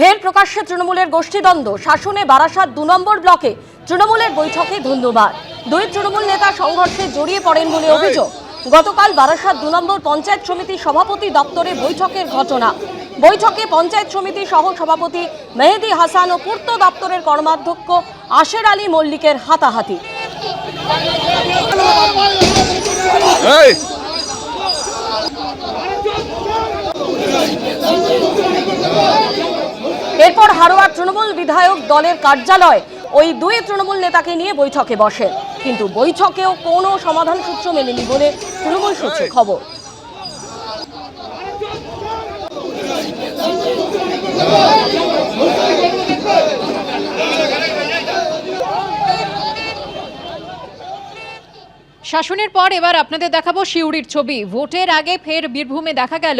ফের প্রকাশ্যে তৃণমূলের গোষ্ঠীদ্বন্দ্ব। শাসনে বারাসাত ২ নম্বর ব্লকে তৃণমূলের বৈঠকে ধন্যবাদ। দুই তৃণমূল নেতা সংঘর্ষে জড়িয়ে পড়েন বলে অভিযোগ। গতকাল বারাসাত ২ নম্বর পঞ্চায়েত সমিতি সভাপতি দপ্তরে বৈঠকের ঘটনা। বৈঠকে পঞ্চায়েত সমিতি সহ সভাপতি মেহেদি হাসান ও পূর্ত দপ্তরের কর্মাধ্যক্ষ আশের আলী মল্লিকের হাতাহাতি। এরপর হারোয়ার তৃণমূল বিধায়ক দলের কার্যালয় ওই দুই তৃণমূল নেতাকে নিয়ে বৈঠকে বসে, কিন্তু বৈঠকেও কোনো সমাধান সূত্র মেলেনি বলে তৃণমূল সূত্রে খবর। শাসনের পর এবার আপনাদের দেখাবো সিউড়ির ছবি। ভোটের আগে ফের বীরভূমে দেখা গেল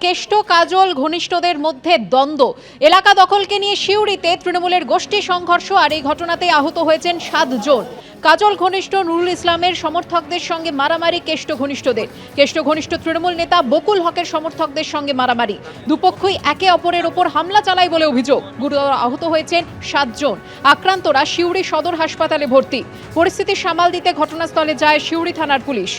কেষ্ট কাজল ঘনিষ্ঠদের মধ্যে দ্বন্দ্ব। এলাকা দখলকে নিয়ে সিউড়িতে তৃণমূলের গোষ্ঠী সংঘর্ষ, আর এই ঘটনাতে আহত হয়েছেন 7 জন। কাজল ঘনিষ্ঠ নুরুল ইসলামের সমর্থকদের সঙ্গে মারামারি কেষ্ট ঘনিষ্ঠদের। কেষ্ট ঘনিষ্ঠ তৃণমূল নেতা বকুল হকের সমর্থকদের সঙ্গে মারামারি। দুপক্ষই একে অপরের ওপর হামলা চালায় বলে অভিযোগ। গুরুতর আহত হয়েছেন 7 জন। আক্রান্তরা সিউড়ি সদর হাসপাতালে ভর্তি। পরিস্থিতি সামাল দিতে ঘটনাস্থলে যায় সিউড়ি থানার পুলিশ।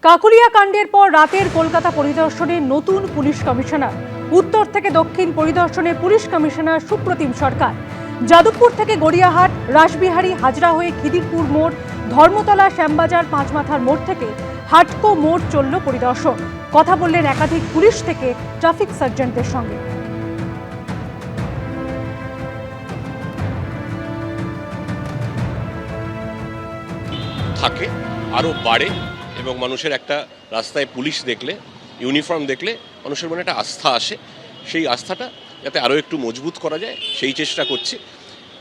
কাকুলিয়া কাণ্ডের পর রাতের কলকাতা পরিদর্শনে নতুন পুলিশ কমিশনার। উত্তর থেকে দক্ষিণ পরিদর্শনে পুলিশ কমিশনার সুপ্রতিম সরকার। যাদবপুর থেকে গড়িয়াহাট, রাসবিহারী, হাজরা হয়ে খিদিরপুর মোড়, ধর্মতলা, শ্যামবাজার, পাঁচমাথার মোড় থেকে হাটকো মোড় চলল পরিদর্শন। কথা বললেন একাধিক পুলিশ থেকে ট্রাফিক সার্জেন্টদের সঙ্গে। থাকে আরও বাড়ে এবং মানুষের একটা রাস্তায় পুলিশ দেখলে, ইউনিফর্ম দেখলে মানুষের মনে একটা আস্থা আসে। সেই আস্থাটা যাতে আরও একটু মজবুত করা যায় সেই চেষ্টা করছি।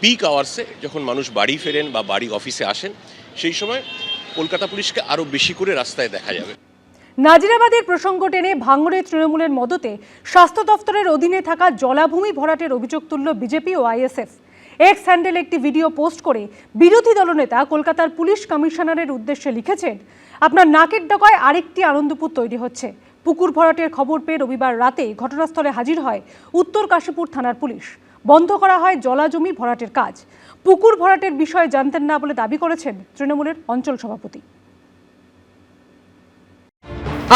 পিক আওয়ার্সে যখন মানুষ বাড়ি ফেরেন বা বাড়ি অফিসে আসেন, সেই সময় কলকাতা পুলিশকে আরও বেশি করে রাস্তায় দেখা যাবে। নাজিরাবাদের প্রসঙ্গ টেনে ভাঙড়ে তৃণমূলের মদতে স্বাস্থ্য দফতরের অধীনে থাকা জলাভূমি ভরাটের অভিযোগ তুলল বিজেপি ও আইএসএফ। এক্স হ্যান্ডেলে একটি ভিডিও পোস্ট করে বিরোধী দলনেতা কলকাতার পুলিশ কমিশনারের উদ্দেশ্যে লিখেছেন, আপনার নাকের ডগায় আরেকটি আনন্দপুর তৈরি হচ্ছে। পুকুর ভরাটের খবর পেয়ে রবিবার রাতে ঘটনাস্থলে হাজির হয় উত্তর কাশীপুর থানার পুলিশ। বন্ধ করা হয় জলাজমি ভরাটের কাজ। পুকুর ভরাটের বিষয়ে জানতেন না বলে দাবি করেছেন তৃণমূলের অঞ্চল সভাপতি।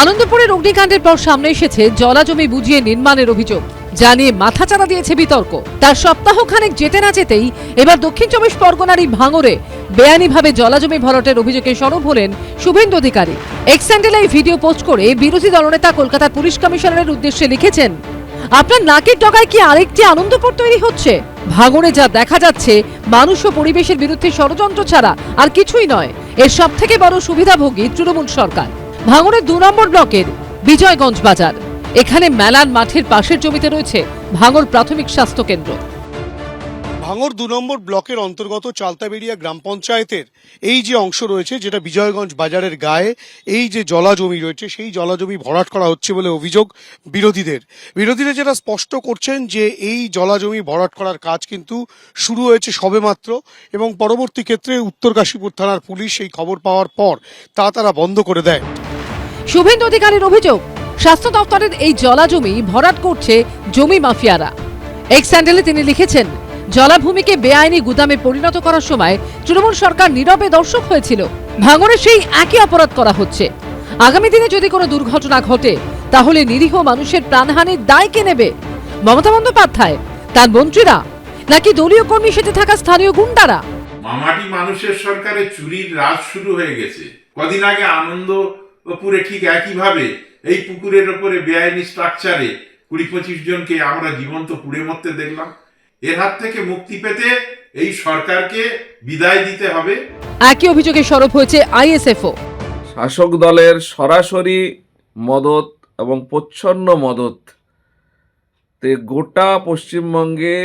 আনন্দপুরের অগ্নিকাণ্ডের পর সামনে এসেছে জলাজমি বুঝিয়ে নির্মাণের অভিযোগ, যা নিয়ে মাথাচাড়া দিয়েছে বিতর্ক। তার সপ্তাহখানেক যেতে না যেতেই এবার দক্ষিণ 24 পরগনারই ভাঙড়ে বেআইনিভাবে জলাজমি ভরাটের অভিযোগে সরব হলেন শুভেন্দু অধিকারী। এক্স হ্যান্ডেলে এই ভিডিও পোস্ট করে বিরোধী দলনেতা কলকাতার পুলিশ কমিশনারের উদ্দেশ্যে লিখেছেন, আপনার নাকের ডগায় কি আরেকটি আনন্দপুর তৈরি হচ্ছে? ভাঙড়ে যা দেখা যাচ্ছে মানুষ ও পরিবেশের বিরুদ্ধে ষড়যন্ত্র ছাড়া আর কিছুই নয়। এর সব থেকে বড় সুবিধাভোগী তৃণমূল সরকার। ভাঙড়ের 2 নম্বর ব্লকের বিজয়গঞ্জ বাজার, এখানে মেলার মাঠের পাশের জমিতে রয়েছে ভাঙড় প্রাথমিক স্বাস্থ্য কেন্দ্র। ভাঙড় 2 নম্বর ব্লকের অন্তর্গত চালতাবেড়িয়া গ্রাম পঞ্চায়েতের এই যে অংশ রয়েছে, যেটা বিজয়গঞ্জ বাজারের গায়ে এই যে জলাজমি রয়েছে, সেই জলাজমি ভরাট করা হচ্ছে বলে অভিযোগ বিরোধীরা যেটা স্পষ্ট করছেন যে এই জলাজমি ভরাট করার কাজ কিন্তু শুরু হয়েছে সবেমাত্র, এবং পরবর্তী ক্ষেত্রে উত্তর কাশীপুর থানার পুলিশ এই খবর পাওয়ার পর তারা বন্ধ করে দেয়। শুভেন্দু অধিকারীর অভিযোগ, স্বাস্থ্য দপ্তরের এই জলাজমি ভরাট করছে জমি মাফিয়ারা। এক্স হ্যান্ডেলে তিনি লিখেছেন, জলাভূমিকে বেআইনি গুদামে পরিণত করার সময় তৃণমূল সরকার নীরবে দর্শক হয়েছিল। ভাঙড়ে সেই একই অপরাধ করা হচ্ছে। আগামী দিনে যদি কোনো দুর্ঘটনা ঘটে, তাহলে নিরীহ মানুষের প্রাণহানির দায় কে নেবে? মমতা বন্দ্যোপাধ্যায়, তার মন্ত্রীরা, নাকি দলীয় কর্মী সেজে থাকা স্থানীয় গুন্ডারা? মামাটি মানুষের সরকারে চুরির রাজ শুরু হয়ে গেছে। কদিন আগে আনন্দপুরে ঠিক একইভাবে এই পুকুরের ওপরে বেআইনি স্ট্রাকচারে 20-25 জনকে আমরা জীবন্ত পুড়ে মরতে দেখলাম। এর হাত থেকে মুক্তি পেতে এই সরকারকে বিদায় দিতে হবে। একই অভিযোগে সরব হয়েছে আইএসএফও। শাসক দলের সরাসরি মদত এবং প্রচ্ছন্ন মদত তে গোটা পশ্চিমবঙ্গে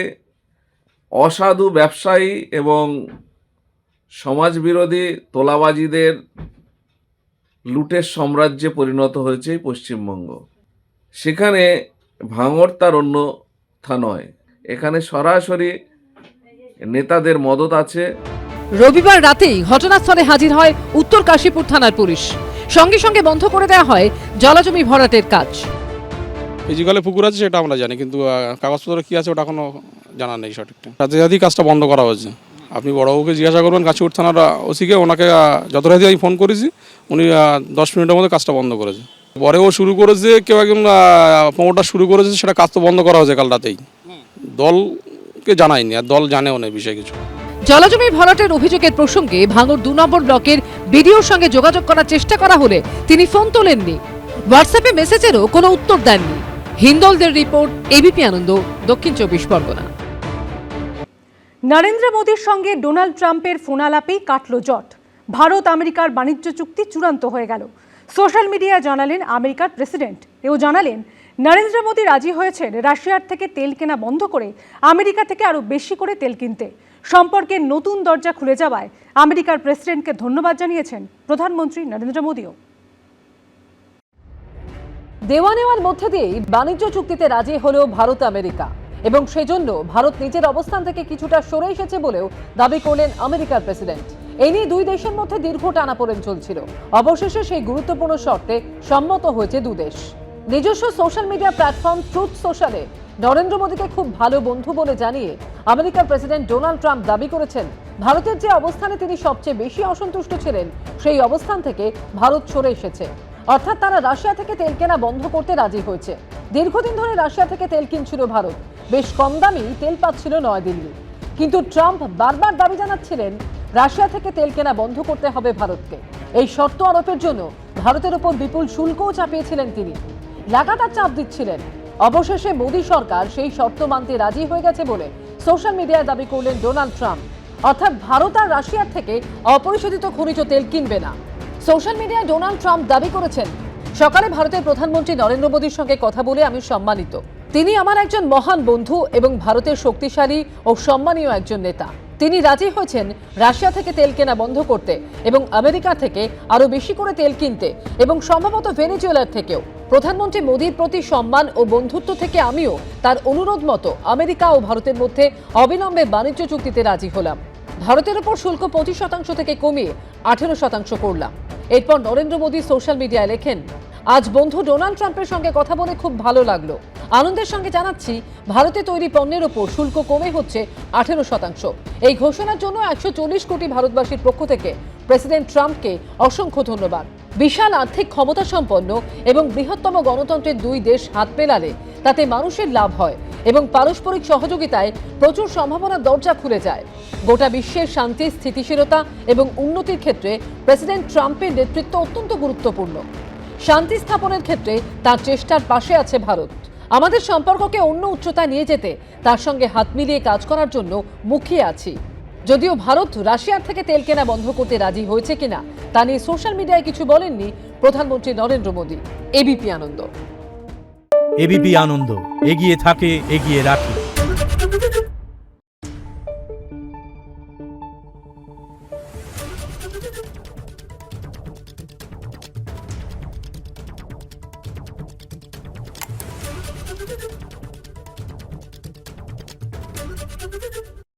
অসাধু ব্যবসায়ী এবং সমাজবিরোধী তোলাবাজিদের লুটের সাম্রাজ্যে পরিণত হয়েছে পশ্চিমবঙ্গ। সেখানে ভাঙড় তার অন্যথা নয়। এখানে সরাসরি নেতাদের মদত আছে। রবিবার রাতেই ঘটনাস্থলে হাজির হয় উত্তর কাশীপুর থানার পুলিশ। সঙ্গে সঙ্গে বন্ধ করে দেওয়া হয় জলাজমি ভরাটের কাজ। ফিজিক্যালি পুকুর আছে সেটা আমরা জানি, কিন্তু কাগজপত্র কি আছে ওটা এখনো জানা নেই সঠিকটা। সাথে সাথেই কাজটা বন্ধ করা হয়েছে। আপনি বড়বাবুকে জিজ্ঞাসা করবেন, কাশীপুর থানার ওসিকে, ওনাকে যত রাতে আমি ফোন করেছি উনি 10 মিনিটের মধ্যে কাজটা বন্ধ করেছে। পরেও শুরু করেছে, কেউ একজন প্রমোটার শুরু করেছে, সেটা কাজ তো বন্ধ করা হয়েছে কাল রাতেই। দলকে জানায়নি, আর দল জানেও না বিষয়ে কিছু। জলাজমি ভরাটের অভিযোগের প্রসঙ্গে ভাঙড় 2 নম্বর ব্লকের বিডিওর সঙ্গে যোগাযোগ করার চেষ্টা করা হলে তিনি ফোন তোলেননি। হোয়াটসঅ্যাপে মেসেজেরও কোনো উত্তর দেননি। হিন্দলদের রিপোর্ট, এবিপি আনন্দ, দক্ষিণ 24 পরগনা। নরেন্দ্র মোদীর সঙ্গে ডোনাল্ড ট্রাম্পের ফোনালাপেই কাটল জট। ভারত আমেরিকার বাণিজ্য চুক্তি চূড়ান্ত হয়ে গেল। সোশ্যাল মিডিয়ায় জানালেন আমেরিকার প্রেসিডেন্ট। এও জানালেন নরেন্দ্র মোদী রাজি হয়েছেন রাশিয়ার থেকে তেল কেনা বন্ধ করে আমেরিকা থেকে আরও বেশি করে তেল কিনতে। সম্পর্কের নতুন দরজা খুলে যাওয়ায় আমেরিকার প্রেসিডেন্টকে ধন্যবাদ জানিয়েছেন প্রধানমন্ত্রী নরেন্দ্র মোদীও। দেওয়া নেওয়ার মধ্যে দিয়েই বাণিজ্য চুক্তিতে রাজি হলো ভারত আমেরিকা, এবং সেজন্য ভারত নিজের অবস্থান থেকে কিছুটা সরে এসেছে বলেও দাবি করলেন আমেরিকার প্রেসিডেন্ট। এই নিয়ে দুই দেশের মধ্যে দীর্ঘ টানাপোড়েন চলছিল। অবশেষে সেই গুরুত্বপূর্ণ শর্তে সম্মত হয়েছে দুদেশ। নিজস্ব সোশ্যাল মিডিয়া প্ল্যাটফর্ম ট্রুথ সোশ্যালে নরেন্দ্র মোদীকে খুব ভালো বন্ধু বলে জানিয়ে আমেরিকার প্রেসিডেন্ট ডোনাল্ড ট্রাম্প দাবি করেছেন, ভারতের যে অবস্থানে তিনি সবচেয়ে বেশি অসন্তুষ্ট ছিলেন সেই অবস্থান থেকে ভারত সরে এসেছে। অর্থাৎ তারা রাশিয়া থেকে তেল কেনা বন্ধ করতে রাজি হয়েছে। দীর্ঘদিন ধরে রাশিয়া থেকে তেল কিনছিল ভারত, বেশ কম দামেই তেল পাচ্ছিল নয়াদিল্লি। কিন্তু ট্রাম্প বারবার দাবি জানাচ্ছিলেন রাশিয়া থেকে তেল কেনা বন্ধ করতে হবে ভারতকে। এই শর্ত আরোপের জন্য ভারতের উপর বিপুল শুল্কও চাপিয়েছিলেন তিনি, লাগাতার চাপ দিচ্ছিলেন। অবশেষে মোদী সরকার সেই শর্ত মানতে রাজি হয়ে গেছে বলে সোশ্যাল মিডিয়ায় দাবি করলেন ডোনাল্ড ট্রাম্প। অর্থাৎ ভারত আর রাশিয়ার থেকে অপরিশোধিত খনিজ তেল কিনবে না। সোশ্যাল মিডিয়ায় ডোনাল্ড ট্রাম্প দাবি করেছেন, সকালে ভারতের প্রধানমন্ত্রী নরেন্দ্র মোদীর সঙ্গে কথা বলে আমি সম্মানিত। তিনি আমার একজন মহান বন্ধু এবং ভারতের শক্তিশালী ও সম্মানীয় একজন নেতা। তিনি রাজি হয়েছেন রাশিয়া থেকে তেল কেনা বন্ধ করতে এবং আমেরিকা থেকে আরো বেশি করে তেল কিনতে, এবং সম্ভবত ভেনেজুয়েলার থেকেও। প্রধানমন্ত্রী মোদীর প্রতি সম্মান ও বন্ধুত্ব থেকে আমিও তার অনুরোধ মতো আমেরিকা ও ভারতের মধ্যে অবিলম্বে বাণিজ্য চুক্তিতে রাজি হলাম। ভারতের উপর শুল্ক 25% থেকে কমিয়ে 18% করলাম। এরপর নরেন্দ্র মোদী সোশ্যাল মিডিয়ায় লেখেন, আজ বন্ধু ডোনাল্ড ট্রাম্পের সঙ্গে কথা বলে খুব ভালো লাগলো। আনন্দের সঙ্গে জানাচ্ছি ভারতে তৈরি পণ্যের ওপর শুল্ক কমে হচ্ছে 18%। এই ঘোষণার জন্য 140 কোটি ভারতবাসীর পক্ষ থেকে প্রেসিডেন্ট ট্রাম্পকে অসংখ্য ধন্যবাদ। বিশাল আর্থিক ক্ষমতা সম্পন্ন এবং বৃহত্তম গণতন্ত্রের দুই দেশ হাত মেলালে তাতে মানুষের লাভ হয় এবং পারস্পরিক সহযোগিতায় প্রচুর সম্ভাবনার দরজা খুলে যায়। গোটা বিশ্বের শান্তি, স্থিতিশীলতা এবং উন্নতির ক্ষেত্রে প্রেসিডেন্ট ট্রাম্পের নেতৃত্ব অত্যন্ত গুরুত্বপূর্ণ। শান্তি স্থাপনের ক্ষেত্রে তার চেষ্টার পাশে আছে ভারত। আমাদের সম্পর্ককে অন্য উচ্চতায় নিয়ে যেতে তার সঙ্গে হাত মিলিয়ে কাজ করার জন্য মুখিয়ে আছি। যদিও ভারত রাশিয়ার থেকে তেল কেনা বন্ধ করতে রাজি হয়েছে কিনা তা নিয়ে সোশ্যাল মিডিয়ায় কিছু বলেননি প্রধানমন্ত্রী নরেন্দ্র মোদী। এবিপি আনন্দ। এবিপি আনন্দ, এগিয়ে থাকে, এগিয়ে রাখে।